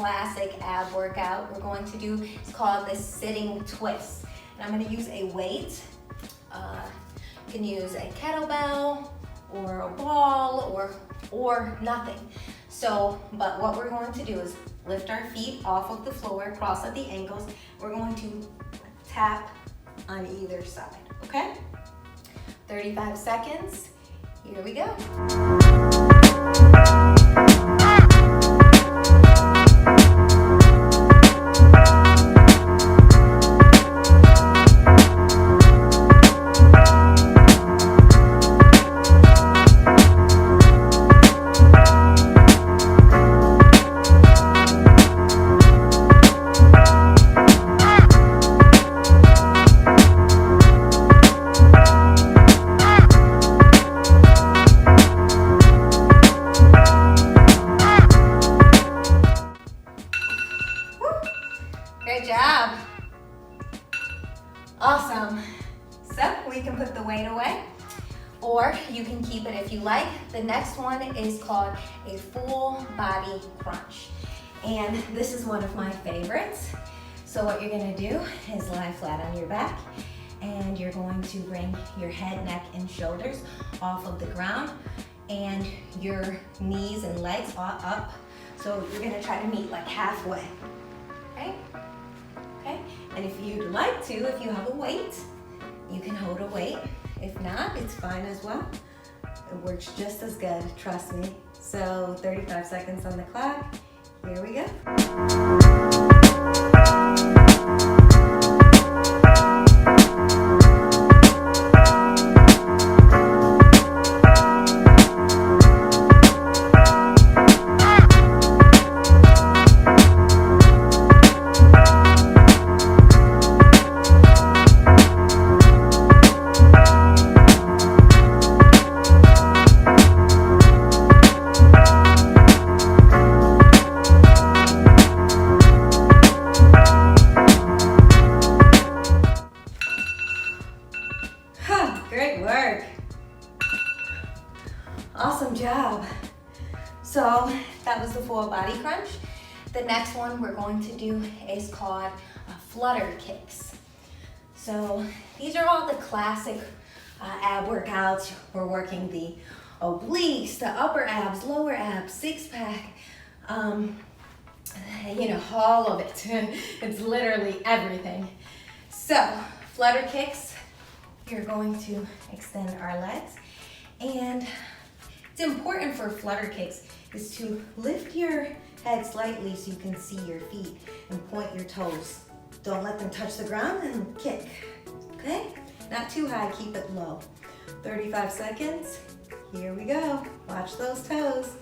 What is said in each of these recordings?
classic ab workout we're going to do is called the sitting twist. And I'm gonna use a weight. You can use a kettlebell or a ball or nothing. So, but what we're going to do is lift our feet off of the floor, cross at the ankles. We're going to tap on either side, okay? 35 seconds. Here we go. Great job. Awesome. So we can put the weight away, or you can keep it if you like. The next one is called a full body crunch. And this is one of my favorites. So what you're gonna do is lie flat on your back, and you're going to bring your head, neck, and shoulders off of the ground, and your knees and legs are up. So you're gonna try to meet like halfway, okay? Okay, and if you'd like to, if you have a weight, you can hold a weight. If not, it's fine as well. It works just as good, trust me. So 35 seconds on the clock. Here we go. Great work. Awesome job. So that was the full body crunch. The next one we're going to do is called flutter kicks. So these are all the classic ab workouts. We're working the obliques, the upper abs, lower abs, six pack, you know, all of it. It's literally everything. So flutter kicks, you're going to extend our legs, and it's important for flutter kicks is to lift your head slightly so you can see your feet and point your toes. Don't let them touch the ground and kick, okay? Not too high, keep it low. 35 seconds, here we go. Watch those toes.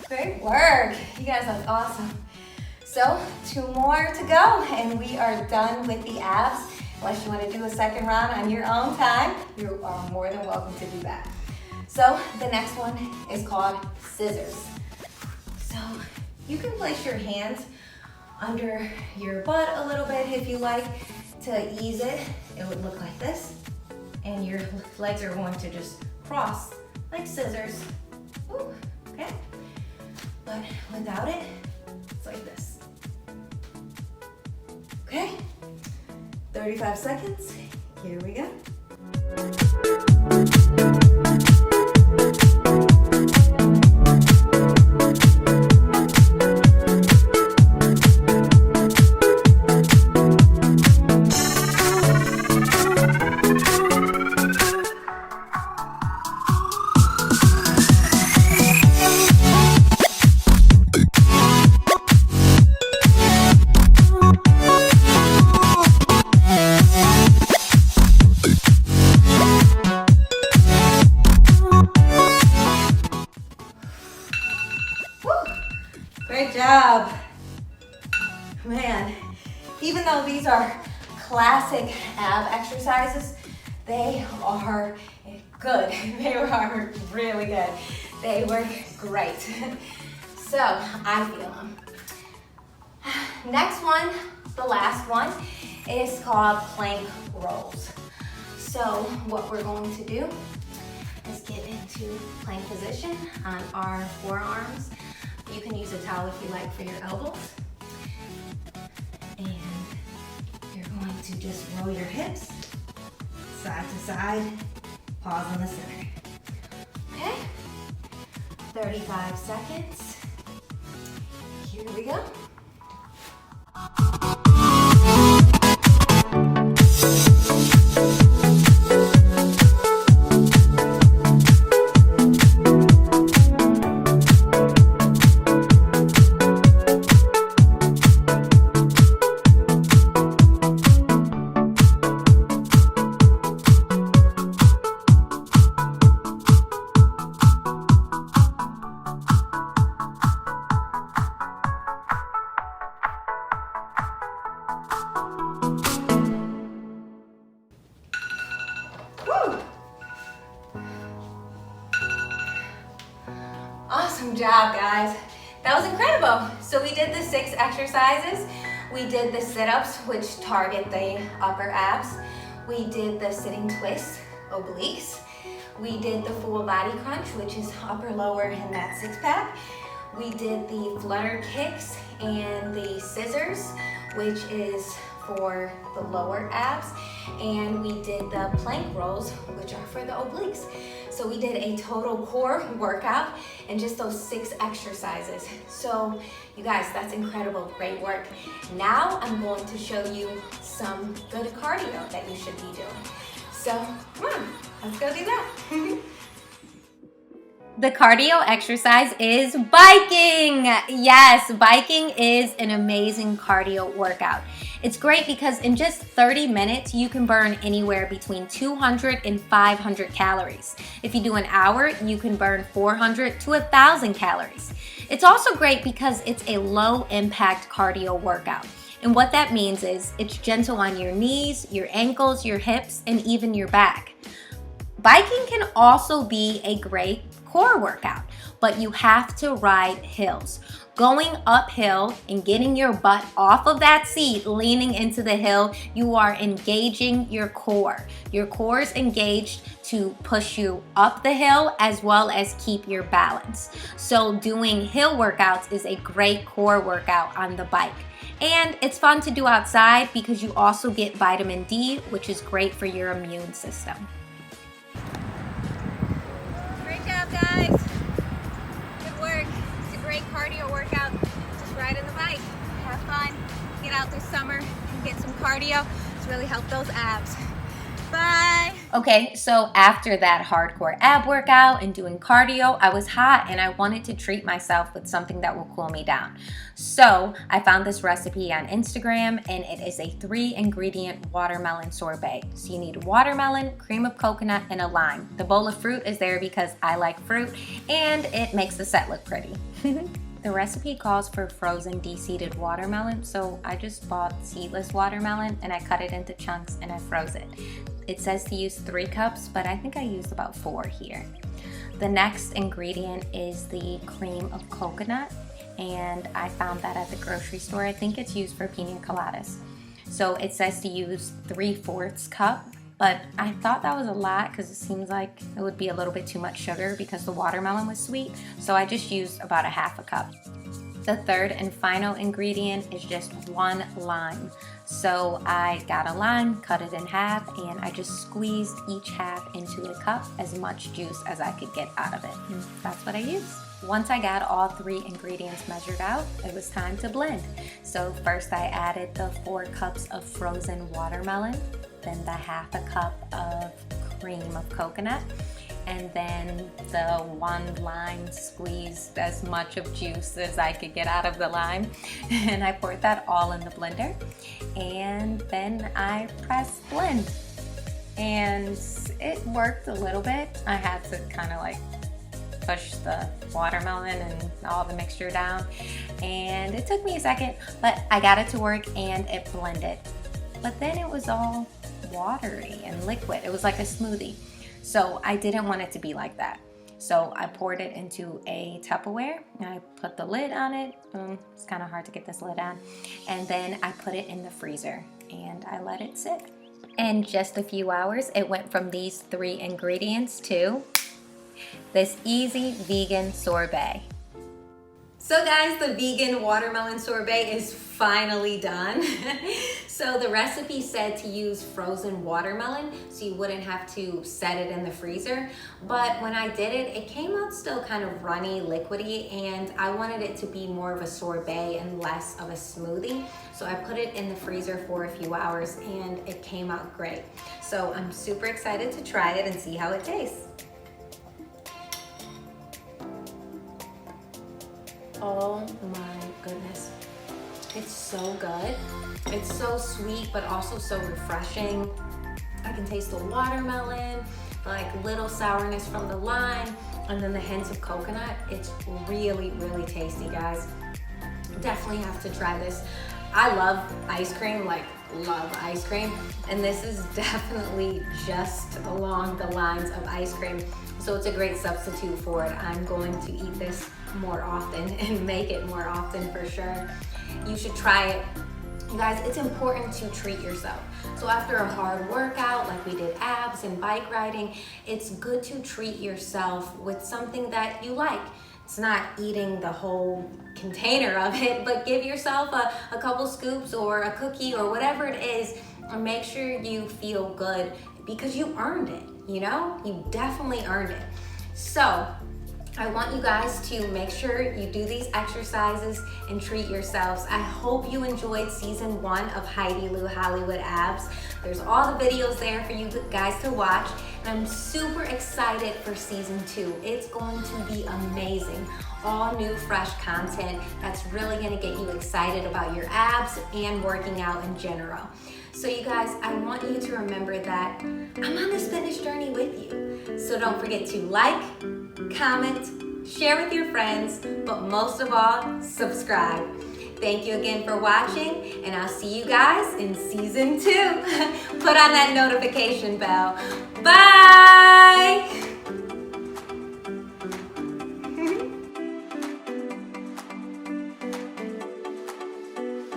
Great work. You guys look awesome. So 2 more to go and we are done with the abs. Unless you want to do a second round on your own time, you are more than welcome to do that. So the next one is called scissors. So you can place your hands under your butt a little bit if you like to ease it. It would look like this. And your legs are going to just cross like scissors. Ooh, okay? But without it, it's like this. Okay? 35 seconds. Here we go. Great job. Man, even though these are classic ab exercises, they are good. They are really good. They work great. So I feel them. Next one, the last one, is called plank rolls. So what we're going to do is get into plank position on our forearms. You can use a towel if you like for your elbows. And you're going to just roll your hips side to side, pause in the center. Okay, 35 seconds. Here we go. Awesome job, guys. That was incredible. So we did the 6 exercises. We did the sit-ups, which target the upper abs. We did the sitting twist, obliques. We did the full body crunch, which is upper, lower, and that 6-pack. We did the flutter kicks and the scissors, which is for the lower abs. And we did the plank rolls, which are for the obliques. So we did a total core workout and just those 6 exercises. So you guys, that's incredible, great work. Now I'm going to show you some good cardio that you should be doing. So come on, let's go do that. The cardio exercise is biking. Yes, biking is an amazing cardio workout. It's great because in just 30 minutes, you can burn anywhere between 200 and 500 calories. If you do an hour, you can burn 400 to 1,000 calories. It's also great because it's a low impact cardio workout. And what that means is it's gentle on your knees, your ankles, your hips, and even your back. Biking can also be a great core workout, but you have to ride hills. Going uphill and getting your butt off of that seat, leaning into the hill, you are engaging your core. Your core is engaged to push you up the hill as well as keep your balance. So doing hill workouts is a great core workout on the bike. And it's fun to do outside because you also get vitamin D, which is great for your immune system. Great job, guys. Good work. It's a great cardio workout. Just ride on the bike, have fun, get out this summer and get some cardio to really help those abs. Bye. Okay, so after that hardcore ab workout and doing cardio, I was hot and I wanted to treat myself with something that will cool me down. So I found this recipe on Instagram and it is a 3-ingredient watermelon sorbet. So you need watermelon, cream of coconut, and a lime. The bowl of fruit is there because I like fruit and it makes the set look pretty. The recipe calls for frozen de-seeded watermelon, so I just bought seedless watermelon and I cut it into chunks and I froze it. It says to use 3 cups, but I think I used about 4 here. The next ingredient is the cream of coconut, and I found that at the grocery store. I think it's used for pina coladas. So it says to use 3/4 cup, but I thought that was a lot because it seems like it would be a little bit too much sugar because the watermelon was sweet, so I just used about 1/2 cup. The third and final ingredient is just 1 lime. So I got a lime, cut it in half, and I just squeezed each half into a cup, as much juice as I could get out of it. And that's what I used. Once I got all 3 ingredients measured out, it was time to blend. So first I added the 4 cups of frozen watermelon, then the 1/2 cup of cream of coconut, and then the 1 lime, squeezed as much of juice as I could get out of the lime. And I poured that all in the blender. And then I pressed blend. And it worked a little bit. I had to kind of like push the watermelon and all the mixture down. And it took me a second, but I got it to work and it blended. But then it was all watery and liquid. It was like a smoothie. So I didn't want it to be like that. So I poured it into a Tupperware and I put the lid on it. It's kind of hard to get this lid on. And then I put it in the freezer and I let it sit. In just a few hours, it went from these 3 ingredients to this easy vegan sorbet. So guys, the vegan watermelon sorbet is finally done. So the recipe said to use frozen watermelon so you wouldn't have to set it in the freezer. But when I did it, it came out still kind of runny, liquidy, and I wanted it to be more of a sorbet and less of a smoothie. So I put it in the freezer for a few hours and it came out great. So I'm super excited to try it and see how it tastes. Oh my goodness. It's so good. It's so sweet, but also so refreshing. I can taste the watermelon, like little sourness from the lime, and then the hints of coconut. It's really, really tasty, guys. Definitely have to try this. I love ice cream, like love ice cream, and this is definitely just along the lines of ice cream. So it's a great substitute for it. I'm going to eat this more often and make it more often for sure. You should try it. You guys, it's important to treat yourself. So after a hard workout, like we did abs and bike riding, it's good to treat yourself with something that you like. It's not eating the whole container of it, but give yourself a couple scoops or a cookie or whatever it is, and make sure you feel good because you earned it, you know? You definitely earned it. So I want you guys to make sure you do these exercises and treat yourselves. I hope you enjoyed season 1 of Heidi Lew Hollywood Abs. There's all the videos there for you guys to watch. And I'm super excited for season 2. It's going to be amazing. All new, fresh content that's really gonna get you excited about your abs and working out in general. So you guys, I want you to remember that I'm on this fitness journey with you. So don't forget to like, comment, share with your friends, but most of all, subscribe. Thank you again for watching, and I'll see you guys in season 2. Put on that notification bell. Bye!